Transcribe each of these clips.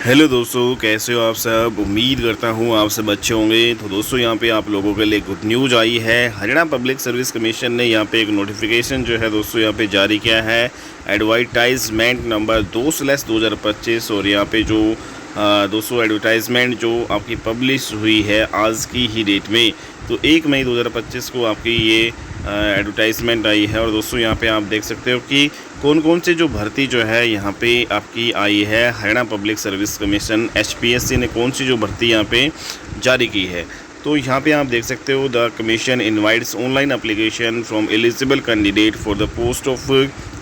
Hello दोस्तों, कैसे हो आप सब। उम्मीद करता हूँ आप सब अच्छे होंगे। तो दोस्तों यहाँ पे आप लोगों के लिए गुड न्यूज़ आई है। हरियाणा पब्लिक सर्विस कमीशन ने यहाँ पे एक नोटिफिकेशन जो है दोस्तों यहाँ पे जारी किया है। Advertisement number 2/2025। और यहाँ पे जो दोस्तों एडवर्टाइजमेंट जो आपकी पब्लिश हुई है आज की ही डेट में, तो 1 मई 2025 को आपकी ये एडवर्टाइजमेंट आई है। और दोस्तों यहाँ पे आप देख सकते हो कि कौन कौन से जो भर्ती जो है यहाँ पे आपकी आई है। Haryana public service commission HPSC ने कौन सी जो भर्ती यहाँ पे जारी की है, तो यहाँ पे आप देख सकते हो the commission invites online application from eligible candidate for the post of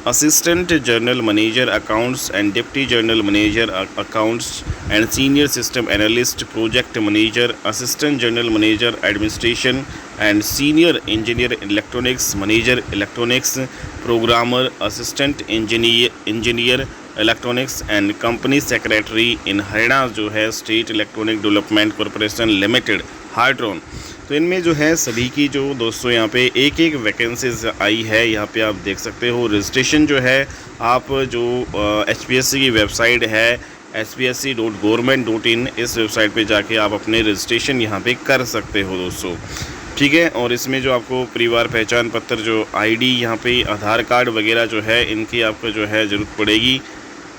assistant general manager accounts and deputy general manager accounts and senior system analyst project manager assistant general manager administration and senior engineer electronics manager electronics programmer assistant engineer electronics and company secretary in Haryana जो है state electronic development corporation limited Hartron. तो इनमें जो है सभी की जो दोस्तों यहाँ पे एक एक वैकेंसीज आई है। यहाँ पे आप देख सकते हो रजिस्ट्रेशन जो है आप जो HPSC की वेबसाइट है hpsc.government.in, इस वेबसाइट पे जाके आप अपने रजिस्ट्रेशन यहाँ पे कर सकते हो दोस्तों, ठीक है। और इसमें जो आपको परिवार पहचान पत्र जो ID यहाँ पे आधार कार्ड वगैरह जो है इनकी आपको जो है ज़रूरत पड़ेगी।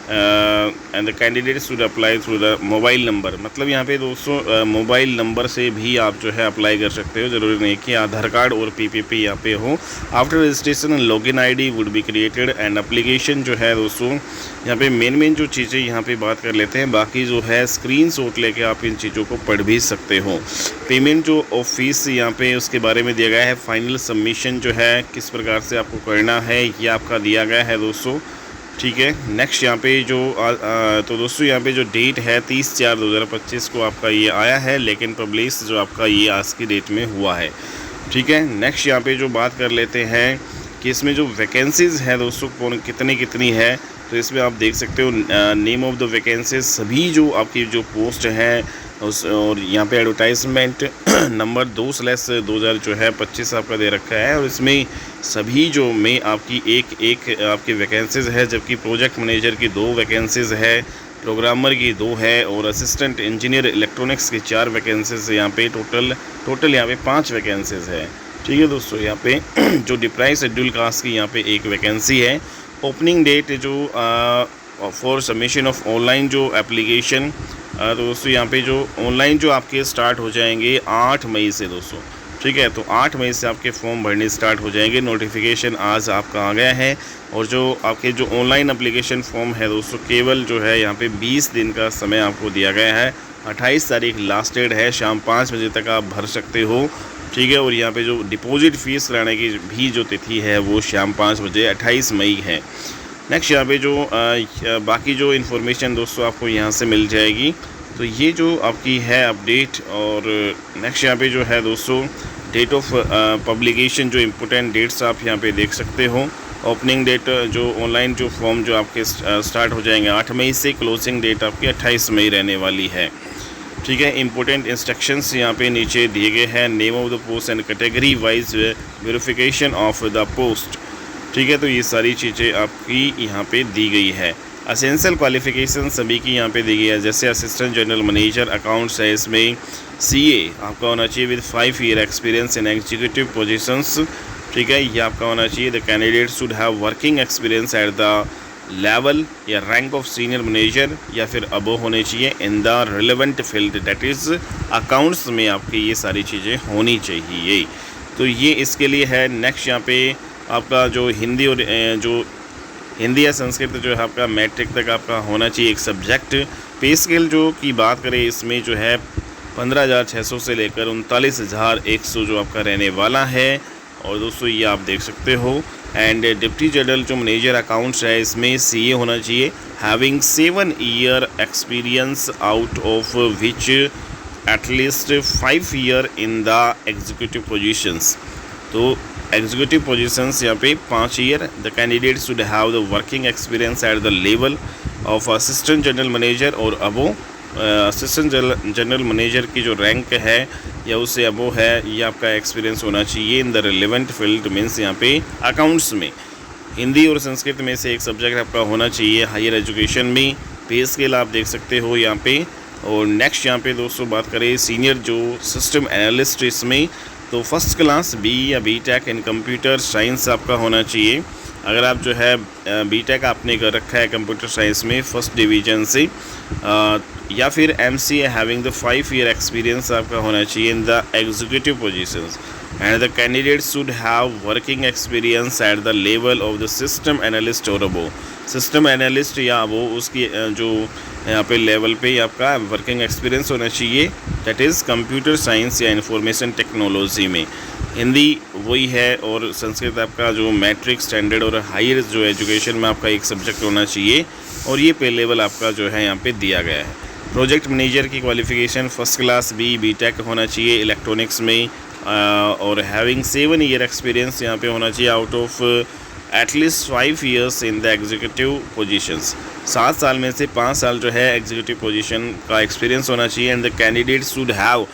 And the candidate should apply through the mobile number, मतलब यहाँ पे दोस्तों मोबाइल नंबर से भी आप जो है अप्लाई कर सकते हो। ज़रूरी नहीं कि आधार कार्ड और PPP यहाँ पे हो। After registration login ID would be created and application जो है दोस्तों यहाँ पे मेन जो चीज़ें यहाँ पे बात कर लेते हैं। बाकी जो है स्क्रीनशॉट लेके आप इन चीज़ों को पढ़ भी सकते हो। पेमेंट जो ऑफिस यहाँ पे उसके बारे में दिया गया है। फाइनल सबमिशन जो है किस प्रकार से आपको करना है ये आपका दिया गया है दोस्तों, ठीक है। नेक्स्ट यहाँ पे जो तो दोस्तों यहाँ पे जो डेट है 30/4/2025 को आपका ये आया है, लेकिन पब्लिश जो आपका ये आज की डेट में हुआ है, ठीक है। नेक्स्ट यहाँ पे जो बात कर लेते हैं कि इसमें जो वैकेंसीज़ है दोस्तों कौन कितनी है, तो इसमें आप देख सकते हो नेम ऑफ द वैकेंसीज सभी जो आपकी जो पोस्ट है उस, और यहाँ पे एडवर्टाइजमेंट नंबर 2/2025 आपका दे रखा है। और इसमें सभी जो में आपकी एक आपकी वैकेंसीज़ है, जबकि प्रोजेक्ट मैनेजर की 2 वैकेंसीज़ है, प्रोग्रामर की 2 है और असिस्टेंट इंजीनियर इलेक्ट्रॉनिक्स की 4 वैकेंसीज़ यहाँ पे टोटल यहाँ पे 5 वैकेंसीज़ है, ठीक है दोस्तों। यहाँ पे जो डिप्राइव शेड्यूल कास्ट की यहाँ पे 1 वैकेंसी है। ओपनिंग डेट जो फॉर सबमिशन ऑफ ऑनलाइन जो एप्लीकेशन, तो दोस्तों यहाँ पे जो ऑनलाइन जो आपके स्टार्ट हो जाएंगे 8 मई से दोस्तों, ठीक है। तो 8 मई से आपके फॉर्म भरने स्टार्ट हो जाएंगे। नोटिफिकेशन आज आपका आ गया है। और जो आपके जो ऑनलाइन एप्लीकेशन फॉर्म है दोस्तों केवल जो है यहाँ पे 20 दिन का समय आपको दिया गया है। 28 तारीख लास्ट डेट है, शाम 5 बजे तक आप भर सकते हो, ठीक है। और यहाँ पे जो डिपॉजिट फ़ीस कराने की भी जो तिथि है वो शाम 5 बजे 28 मई है। नेक्स्ट यहाँ पे जो बाकी जो इन्फॉर्मेशन दोस्तों आपको यहाँ से मिल जाएगी। तो ये जो आपकी है अपडेट। और नेक्स्ट यहाँ पे जो है दोस्तों डेट ऑफ पब्लिकेशन जो इम्पोर्टेंट डेट्स आप यहाँ पे देख सकते हो। ओपनिंग डेट जो ऑनलाइन जो फॉर्म जो आपके स्टार्ट हो जाएंगे 8 मई से, क्लोजिंग डेट आपकी 28 मई रहने वाली है, ठीक है। इंपॉर्टेंट इंस्ट्रक्शंस यहाँ पे नीचे दिए गए हैं। Name of the post and category wise verification of the post, ठीक है। तो ये सारी चीज़ें आपकी यहाँ पे दी गई है। असेंशियल क्वालिफिकेशन सभी की यहाँ पे दी गई है। जैसे असिस्टेंट जनरल मैनेजर अकाउंट्स है, इसमें CA आपका होना चाहिए with 5 year experience in executive positions, ठीक है। ये आपका होना चाहिए। The candidate should have working experience at the level या रैंक ऑफ सीनियर मैनेजर या फिर अबो होने चाहिए इन the relevant field, that is accounts में आपकी ये सारी चीज़ें होनी चाहिए। तो ये इसके लिए है। नेक्स्ट यहाँ पे आपका जो हिंदी और जो हिंदी या संस्कृत जो है आपका मैट्रिक तक आपका होना चाहिए एक सब्जेक्ट। पे स्केल जो की बात करें इसमें जो है 15,600 से लेकर 39,100 जो आपका रहने वाला है। और दोस्तों ये आप देख सकते हो। एंड डिप्टी जनरल जो मैनेजर अकाउंट्स है इसमें CA होना चाहिए having 7 year experience out of which at least 5 year in the executive positions. तो एग्जीक्यूटिव पोजीशंस यहाँ पे 5 year. The candidate should have the working experience at the level of assistant general manager और अबो। Assistant general manager की जो rank है या उससे अबो है, ये आपका एक्सपीरियंस होना चाहिए इन द रिलेवेंट फील्ड, मीन्स यहाँ पे अकाउंट्स में। हिंदी और संस्कृत में से एक सब्जेक्ट आपका होना चाहिए हायर एजुकेशन में। पे स्केल आप देख सकते हो यहाँ पे। और नेक्स्ट यहाँ पे दोस्तों बात करें सीनियर जो सिस्टम एनालिस्ट, इसमें तो फर्स्ट क्लास बी या बीटेक इन कंप्यूटर साइंस आपका होना चाहिए। अगर आप जो है बीटेक आपने कर रखा है कंप्यूटर साइंस में फर्स्ट डिवीज़न से, या फिर MCA having the 5 year experience आपका होना चाहिए इन the executive positions, and the candidate should have working experience at the level of the system analyst और अबो। सिस्टम एनालिस्ट या वो उसकी जो यहाँ पे लेवल पे आपका वर्किंग एक्सपीरियंस होना चाहिए, दैट इज़ कंप्यूटर साइंस या इंफॉर्मेशन टेक्नोलॉजी में। हिंदी वही है, और संस्कृत आपका जो मैट्रिक स्टैंडर्ड और हायर जो एजुकेशन में आपका एक सब्जेक्ट होना चाहिए, और ये पे लेवल आपका जो है यहाँ पे दिया गया है। प्रोजेक्ट मैनेजर की qualification first class B B Tech होना चाहिए इलेक्ट्रॉनिक्स में, और हैविंग 7 ईयर एक्सपीरियंस यहाँ पे होना चाहिए out of at least 5 years in the executive positions. 7 साल में से 5 साल जो है एग्जीक्यूटिव पोजीशन का एक्सपीरियंस होना चाहिए, and the candidate should have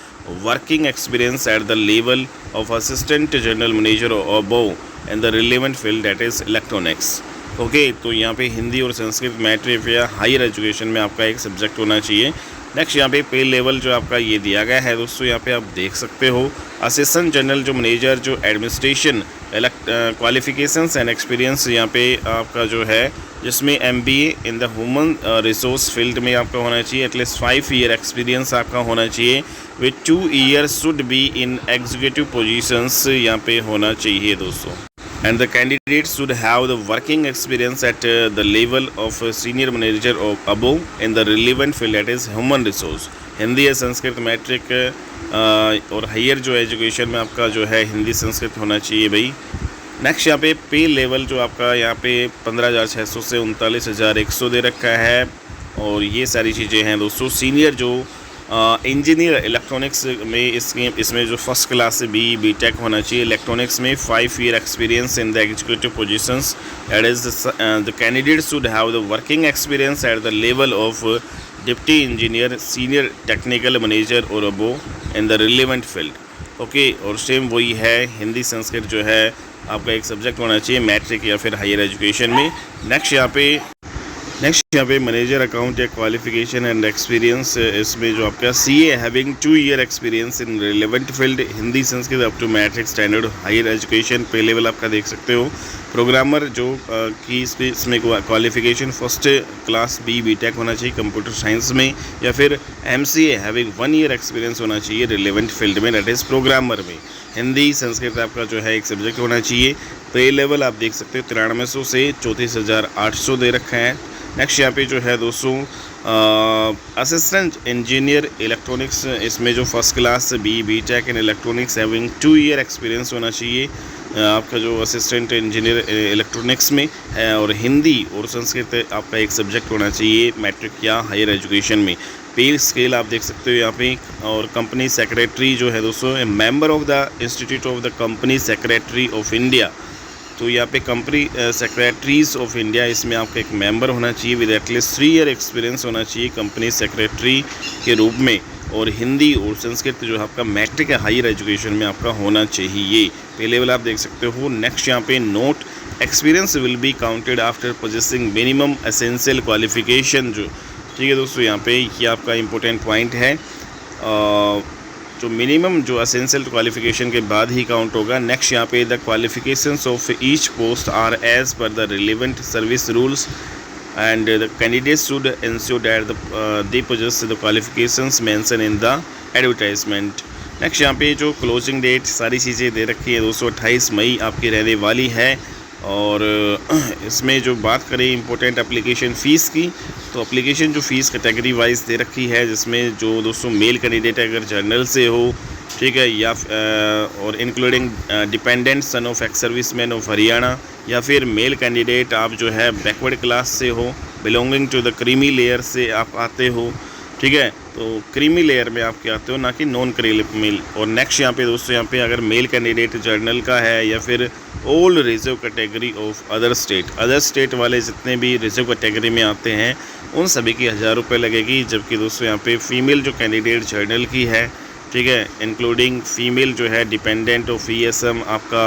working experience at the level of assistant general manager और above in the relevant field that is electronics. Okay, तो यहाँ पे हिंदी और संस्कृत मैट्रिक या हायर एजुकेशन में आपका एक सब्जेक्ट होना चाहिए। नेक्स्ट यहाँ पे पे लेवल जो आपका ये दिया गया है दोस्तों, यहाँ पे आप देख सकते हो असिस्टेंट जनरल जो मैनेजर जो एडमिनिस्ट्रेशन क्वालिफिकेशंस एंड एक्सपीरियंस यहाँ पे आपका जो है, जिसमें MBA in the human resource field में आपका होना चाहिए, एटलीस्ट 5 ईयर एक्सपीरियंस आपका होना चाहिए with 2 years should be in executive positions यहाँ पे होना चाहिए दोस्तों। And the candidate should have the working experience at the level of senior manager or above in the relevant field, that is human resource। Hindi या Sanskrit matric और higher जो education में आपका जो है हिंदी संस्कृत होना चाहिए भाई। नेक्स्ट यहाँ पे लेवल जो आपका यहाँ पे 15,600 से 39,100 दे रखा है, और ये सारी चीज़ें हैं दोस्तों। सीनियर जो इंजीनियर इलेक्ट्रॉनिक्स में इसमें जो फर्स्ट क्लास से बीटेक होना चाहिए इलेक्ट्रॉनिक्स में, 5 year experience in the executive positions, that is the candidate should have the working experience at the level of deputy engineer senior technical manager और above in the relevant field. Okay, और same वही है, हिंदी संस्कृत जो है आपका एक subject होना चाहिए मैट्रिक या फिर हायर एजुकेशन में। नेक्स्ट यहाँ पे मैनेजर अकाउंट या क्वालिफिकेशन एंड एक्सपीरियंस, इसमें जो आपका CA having 2 year experience in relevant field, Hindi Sanskrit up to matric standard higher education pay level आपका देख सकते हो। प्रोग्रामर जो की इसमें qualification first class B B Tech होना चाहिए कंप्यूटर साइंस में, या फिर एमसीए हैविंग 1 ईयर एक्सपीरियंस होना चाहिए रिलेवेंट फील्ड में, दैट इज़ प्रोग्रामर में। हिंदी संस्कृत आपका जो है एक सब्जेक्ट होना चाहिए। पे लेवल आप देख सकते हो 9300 से 34,800 दे रखा है। नेक्स्ट यहाँ पे जो है दोस्तों असिस्टेंट इंजीनियर इलेक्ट्रॉनिक्स, इसमें जो first class B Tech in electronics having 2 year experience होना चाहिए आपका जो असिस्टेंट इंजीनियर इलेक्ट्रॉनिक्स में है, और हिंदी और संस्कृत आपका एक सब्जेक्ट होना चाहिए मैट्रिक या हायर एजुकेशन में। पे स्केल आप देख सकते हो यहाँ पे। और कंपनी सेक्रेटरी जो है दोस्तों, member of the institute of the company secretary of India, तो यहाँ पे कंपनी सेक्रेटरीज ऑफ इंडिया, इसमें आपका एक मेंबर होना चाहिए विद एटलीस्ट 3 ईयर एक्सपीरियंस होना चाहिए कंपनी सेक्रेटरी के रूप में, और हिंदी और संस्कृत जो आपका मैट्रिक हायर एजुकेशन में आपका होना चाहिए। पे लेवल आप देख सकते हो। नेक्स्ट यहाँ पे note experience will be counted after possessing minimum essential qualification, जो ठीक है दोस्तों, यहाँ पे ये आपका इम्पोर्टेंट पॉइंट है। जो मिनिमम जो एसेंशियल क्वालिफिकेशन के बाद ही काउंट होगा। नेक्स्ट यहाँ पे the qualifications of each post are as per the relevant service rules, and the candidates should ensure that they possess the qualifications mention in the advertisement. Next यहाँ पे जो closing date सारी चीज़ें दे रखी है दोस्तों, 28 मई आपकी रहने वाली है। और इसमें जो बात करें इंपॉर्टेंट एप्लीकेशन फ़ीस की, तो एप्लीकेशन जो फ़ीस कैटेगरी वाइज दे रखी है, जिसमें जो दोस्तों मेल कैंडिडेट अगर जर्नल से हो, ठीक है, या और including dependent son of ex serviceman of Haryana, या फिर मेल कैंडिडेट आप जो है बैकवर्ड क्लास से हो, belonging to the creamy layer से आप आते हो, ठीक है, तो क्रीमी लेयर में आप क्या आते हो, ना कि नॉन क्रीमी। और नेक्स्ट यहाँ पे दोस्तों, यहाँ पे अगर मेल कैंडिडेट जर्नल का है, या फिर all reserve category of other state वाले जितने भी रिजर्व कैटेगरी में आते हैं उन सभी की 1000 रुपये लगेगी। जबकि दोस्तों यहाँ पे फीमेल जो कैंडिडेट जर्नल की है, ठीक है, इंक्लूडिंग फीमेल जो है डिपेंडेंट ऑफ ESM आपका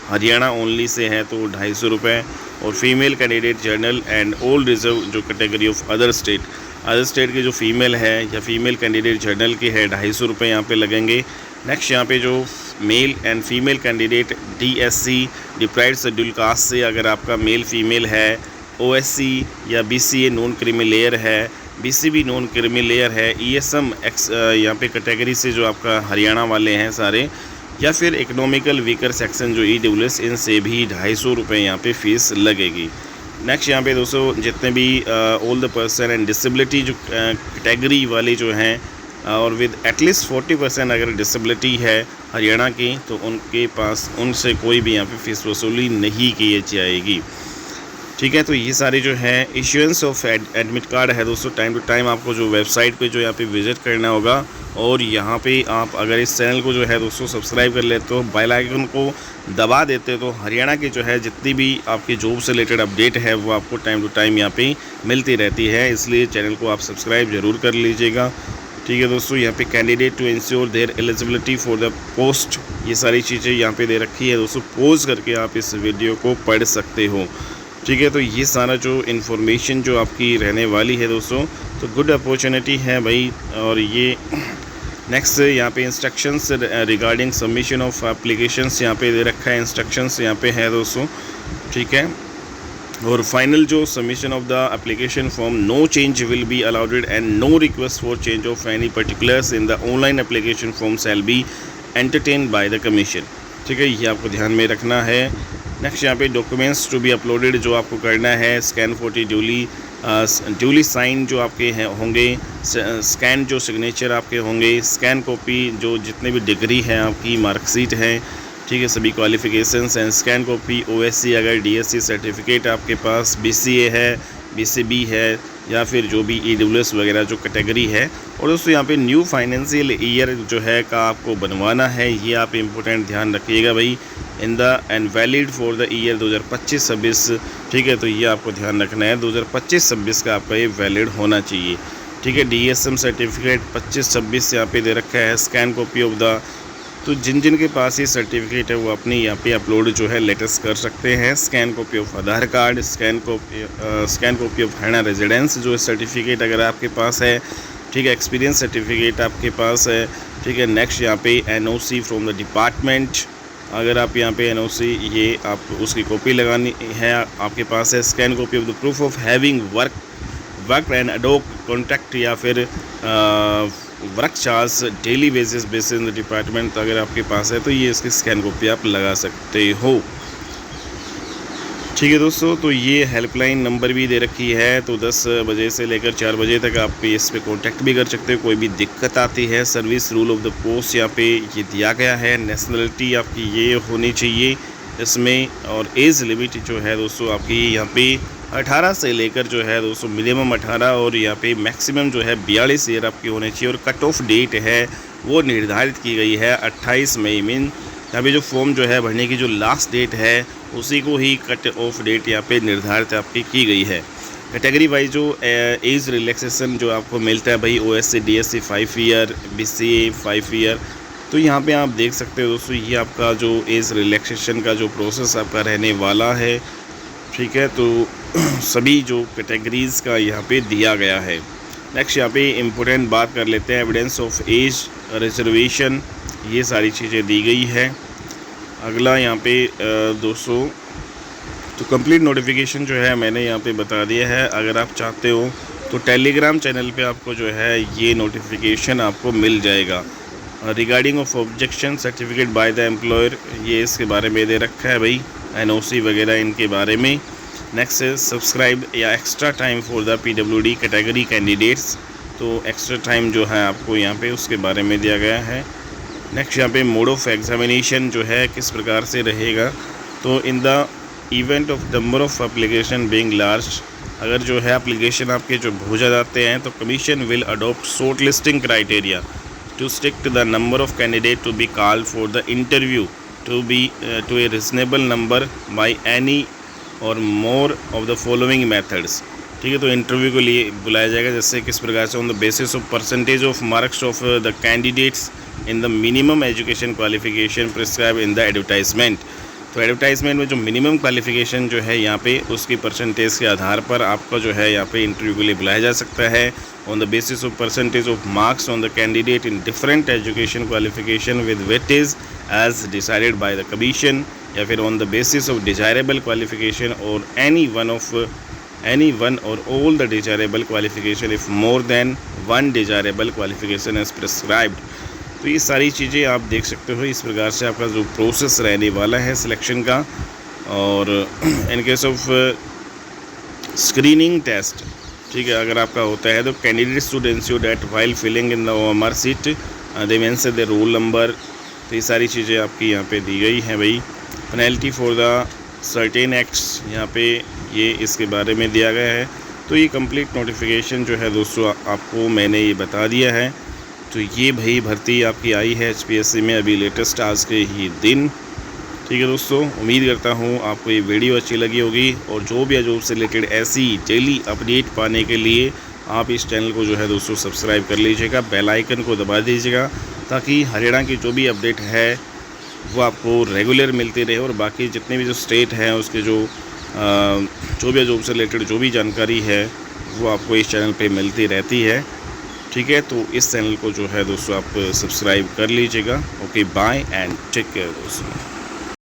हरियाणा ओनली से है तो 250 रुपये, और female candidate general and old reserve जो कैटेगरी ऑफ अदर स्टेट के जो फीमेल है या फीमेल कैंडिडेट जनरल के है 250 रुपये यहाँ पे लगेंगे। नेक्स्ट यहाँ पे जो male and female candidate DSC deprived schedule caste से अगर आपका मेल फीमेल है, OSC या BCA नॉन क्रीमी लेयर है, BCB नॉन क्रीमी लेयर है, ESM यहाँ पे कैटेगरी से जो आपका हरियाणा वाले हैं सारे, या फिर इकोनॉमिकल वीकर सेक्शन जो EWS, इनसे भी 250 रुपये यहाँ पे फ़ीस लगेगी। नेक्स्ट यहाँ पे दोस्तों जितने भी all the person and disability जो कैटेगरी वाले जो हैं और विद एटलीस्ट 40% अगर डिसेबिलिटी है हरियाणा की, तो उनके पास उनसे कोई भी यहाँ पे फ़ीस वसूली नहीं की जाएगी। ठीक है, तो ये सारे जो है इश्यूएंस ऑफ एडमिट कार्ड है दोस्तों, टाइम टू टाइम आपको जो वेबसाइट पे जो यहाँ पे विज़िट करना होगा। और यहाँ पे आप अगर इस चैनल को जो है दोस्तों सब्सक्राइब कर लेते हो, बेल आइकन को दबा देते हो, तो हरियाणा की जो है जितनी भी आपकी जॉब से रिलेटेड अपडेट है वो आपको टाइम टू टाइम यहाँ पे मिलती रहती है, इसलिए चैनल को आप सब्सक्राइब ज़रूर कर लीजिएगा। ठीक है दोस्तों, यहाँ पे candidate to ensure their eligibility for the post, ये सारी चीज़ें यहाँ पे दे रखी है दोस्तों, पॉज करके आप इस वीडियो को पढ़ सकते हो। ठीक है, तो ये सारा जो इन्फॉर्मेशन जो आपकी रहने वाली है दोस्तों, तो गुड अपॉर्चुनिटी है भाई। और ये नेक्स्ट यहाँ पे instructions regarding submission of applications यहाँ पे दे रखा है, इंस्ट्रक्शंस यहाँ पे है दोस्तों। ठीक है, और फाइनल जो submission of the application form, no change will be allowed and no request for change of any particulars in the online application form shall be entertain by the commission. ठीक है, ये आपको ध्यान में रखना है। नेक्स्ट यहाँ पे डॉक्यूमेंट्स टू बी अपलोडेड जो आपको करना है, स्कैन 40 ड्यूली साइन जो आपके हैं होंगे, स्कैन जो सिग्नेचर आपके होंगे, स्कैन कॉपी जो जितने भी डिग्री है आपकी मार्कशीट है, ठीक है, सभी qualifications and scan copy OSC अगर DSC सर्टिफिकेट आपके पास, BCA है, BCB है, या फिर जो भी EWS वगैरह जो कैटेगरी है। और दोस्तों यहाँ पे न्यू फाइनेंशियल ईयर जो है का आपको बनवाना है, ये आप इम्पोर्टेंट ध्यान रखिएगा भाई, in the end valid for the year 2025-26। ठीक है, तो ये आपको ध्यान रखना है, 2025-26 का आपका ये वैलिड होना चाहिए। ठीक है, DSM सर्टिफिकेट 25-26 यहाँ पे दे रखा है, स्कैन कॉपी ऑफ द, तो जिन के पास ये सर्टिफिकेट है वो अपनी यहाँ पे अपलोड जो है लेटेस्ट कर सकते हैं। Scan copy of Aadhaar card, scan copy of Haryana residence जो सर्टिफिकेट अगर आपके पास है, ठीक है, एक्सपीरियंस सर्टिफिकेट आपके पास है। ठीक है, नेक्स्ट यहाँ पे NOC फ्रॉम द डिपार्टमेंट, अगर आप यहाँ पे NOC ये आप उसकी कॉपी लगानी है आपके पास है। Scan copy of the proof of having work and ad hoc contract या फिर work charge daily basis in the department अगर आपके पास है तो ये इसकी स्कैन कॉपी आप लगा सकते हो। ठीक है दोस्तों, तो ये हेल्पलाइन नंबर भी दे रखी है, तो 10 बजे से लेकर 4 बजे तक आप इस पे कांटेक्ट भी कर सकते हो, कोई भी दिक्कत आती है। Service rule of the post यहाँ पे ये दिया गया है, नेशनलिटी आपकी ये होनी चाहिए इसमें, और एज लिमिट जो है दोस्तों आपकी यहाँ पे 18 से लेकर जो है दोस्तों मिनिमम 18 और यहाँ पे मैक्सिमम जो है 42 ईयर आपकी होनी चाहिए। और कट ऑफ डेट है वो निर्धारित की गई है 28 मई में, यहाँ पे जो फॉर्म जो है भरने की जो लास्ट डेट है उसी को ही कट ऑफ डेट यहाँ पे निर्धारित आपकी की गई है। कैटेगरी वाइज जो एज रिलैक्सेशन जो आपको मिलता है भाई, OSC DSC 5 year, BCA 5 year, तो यहाँ पे आप देख सकते हो दोस्तों ये आपका जो एज रिलैक्सेशन का जो प्रोसेस आपका रहने वाला है। ठीक है, तो सभी जो कैटेगरीज़ का यहाँ पे दिया गया है। नेक्स्ट यहाँ पे इम्पोर्टेंट बात कर लेते हैं, एविडेंस ऑफ एज रिजर्वेशन, ये सारी चीज़ें दी गई है। अगला यहाँ पे दोस्तों तो कंप्लीट नोटिफिकेशन जो है मैंने यहाँ पे बता दिया है, अगर आप चाहते हो तो टेलीग्राम चैनल पे आपको जो है ये नोटिफिकेशन आपको मिल जाएगा। Regarding of objection certificate by the employer, ये इसके बारे में दे रखा है भाई, NOC वगैरह इनके बारे में। नेक्स्ट है सब्सक्राइब या extra time for the PWD category candidates, तो एक्स्ट्रा टाइम जो है आपको यहाँ पे उसके बारे में दिया गया है। नेक्स्ट यहाँ पे मोड ऑफ एग्जामिनेशन जो है किस प्रकार से रहेगा, तो in the event of number of application being large, अगर जो है एप्लीकेशन आपके जो बहुत ज़्यादा आते हैं तो commission will adopt short listing criteria to stick the number of candidate to be called for the interview to a reasonable number by any or more of the following methods. ठीक है, तो इंटरव्यू के लिए बुलाया जाएगा, जैसे किस प्रकार से on the basis of percentage of marks of the candidates in the minimum education qualification prescribe in the advertisement. तो एडवर्टाइजमेंट में जो मिनिमम क्वालिफ़िकेशन जो है यहाँ पे उसकी परसेंटेज के आधार पर आपका जो है यहाँ पे इंटरव्यू के लिए बुलाया जा सकता है on the basis of percentage of marks on the candidate in different education qualification with weightage as decided by the commission, या फिर on the basis of desirable qualification और एनी वन और all the desirable qualification if more than one desirable qualification as prescribed. तो ये सारी चीज़ें आप देख सकते हो। इस प्रकार से आपका जो प्रोसेस रहने वाला है सिलेक्शन का। और in case of screening test, ठीक है, अगर आपका होता है तो candidate should ensure that while filling in the OMR sheet they mention the roll number. तो ये सारी चीज़ें आपकी यहाँ पे दी गई हैं भाई। Penalty for the certain acts यहाँ पे ये इसके बारे में दिया गया है। तो ये कंप्लीट नोटिफिकेशन जो है दोस्तों आपको मैंने ये बता दिया है। तो ये भाई भर्ती आपकी आई है HPSC में अभी लेटेस्ट आज के ही दिन। ठीक है दोस्तों, उम्मीद करता हूँ आपको ये वीडियो अच्छी लगी होगी। और जो भी जॉब से रिलेटेड ऐसी डेली अपडेट पाने के लिए आप इस चैनल को जो है दोस्तों सब्सक्राइब कर लीजिएगा, बेल आइकन को दबा दीजिएगा, ताकि हरियाणा की जो भी अपडेट है वो आपको रेगुलर मिलती रहे। और बाकी जितने भी जो स्टेट हैं उसके जो भी जॉब से रिलेटेड जो भी जानकारी है वो आपको इस चैनल पे मिलती रहती है। ठीक है, तो इस चैनल को जो है दोस्तों आप सब्सक्राइब कर लीजिएगा। Okay, bye and take care दोस्तों।